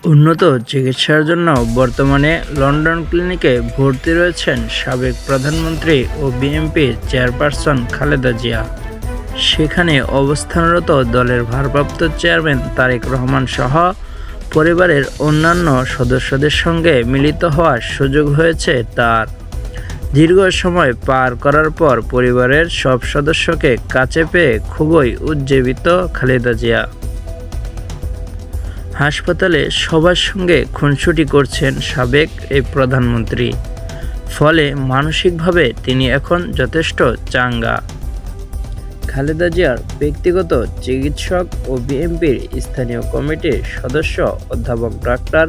উন্নত চিকিৎসার জন্য বর্তমানে লন্ডন ক্লিনিকে ভর্তি রয়েছেন সাবেক প্রধানমন্ত্রী ও বিএনপি চেয়ারপারসন খালেদা জিয়া। সেখানে অবস্থানরত দলের ভারপ্রাপ্ত চেয়ারম্যান তারেক রহমান সহ পরিবারের অন্যান্য সদস্যদের সঙ্গে মিলিত হওয়ার সুযোগ হয়েছে তার। দীর্ঘ সময় পার করার পর পরিবারের সব সদস্যকে কাছে পেয়ে খুবই উজ্জীবিত খালেদা জিয়া। হাসপাতালে সবার সঙ্গে খুনসুটি করছেন সাবেক এই প্রধানমন্ত্রী। ফলে মানসিকভাবে তিনি এখন যথেষ্ট চাঙ্গা। খালেদা জিয়ার ব্যক্তিগত চিকিৎসক ও বিএনপির স্থানীয় কমিটির সদস্য অধ্যাপক ডাক্তার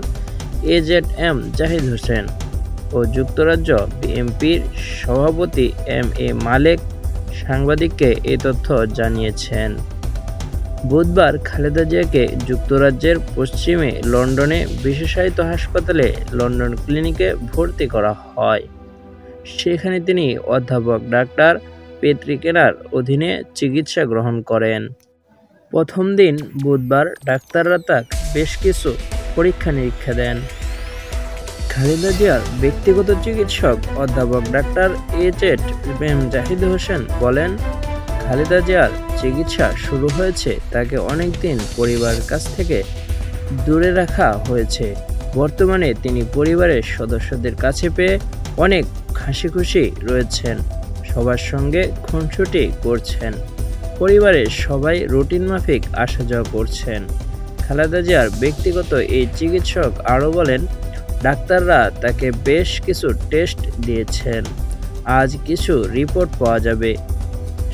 AZM জাহিদ হোসেন ও যুক্তরাজ্য বিএনপির সভাপতি MA মালেক সাংবাদিককে এই তথ্য জানিয়েছেন। বুধবার খালেদা জিয়াকে যুক্তরাজ্যের পশ্চিমে লন্ডনে বিশেষায়িত হাসপাতালে লন্ডন ক্লিনিকে ভর্তি করা হয়। সেখানে তিনি অধ্যাপক ডাক্তার পেত্রিকেনার অধীনে চিকিৎসা গ্রহণ করেন। প্রথম দিন বুধবার ডাক্তাররা তাকে বেশ কিছু পরীক্ষা নিরীক্ষা দেন। খালেদা জিয়ার ব্যক্তিগত চিকিৎসক অধ্যাপক ডাক্তার AZM জাহিদ হোসেন বলেন, খালেদা জিয়ার চিকিৎসা শুরু হয়েছে তাকে অনেকদিন পরিবারের কাছ থেকে দূরে রাখা হয়েছে। বর্তমানে তিনি পরিবারের সদস্যদের কাছে পেয়ে অনেক হাসি খুশি রয়েছেন, সবার সঙ্গে খুনসুটি করছেন। পরিবারের সবাই রুটিন মাফিক আসা যাওয়া করছেন। খালেদা জিয়ার ব্যক্তিগত এই চিকিৎসক আরও বলেন, ডাক্তাররা তাকে বেশ কিছু টেস্ট দিয়েছেন। আজ কিছু রিপোর্ট পাওয়া যাবে,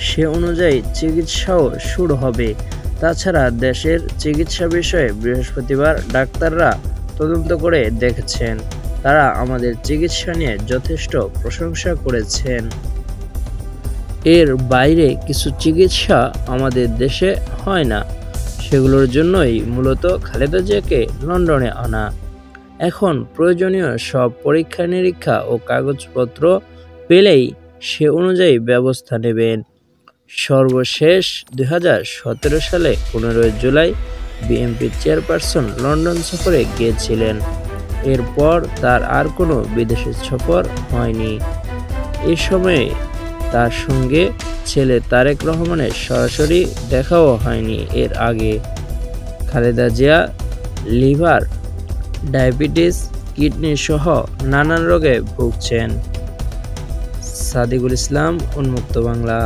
সে অনুযায়ী চিকিৎসাও শুরু হবে। তাছাড়া দেশের চিকিৎসা বিষয়ে বৃহস্পতিবার ডাক্তাররা তদন্ত করে দেখেছেন। তারা আমাদের চিকিৎসা নিয়ে যথেষ্ট প্রশংসা করেছেন। এর বাইরে কিছু চিকিৎসা আমাদের দেশে হয় না, সেগুলোর জন্যই মূলত খালেদা জিয়াকে লন্ডনে আনা। এখন প্রয়োজনীয় সব পরীক্ষা নিরীক্ষা ও কাগজপত্র পেলেই সে অনুযায়ী ব্যবস্থা নেবেন। সর্বশেষ 2017 সালে 15 জুলাই বিএনপির চেয়ারপারসন লন্ডন সফরে গিয়েছিলেন। এরপর তার আর কোনো বিদেশি সফর হয়নি। এ সময়ে তার সঙ্গে ছেলে তারেক রহমানের সরাসরি দেখাও হয়নি। এর আগে Khaleda Zia liver, diabetes, kidney সহ নানান রোগে ভুগছেন। সাদিকুল ইসলাম, উন্মুক্ত বাংলা।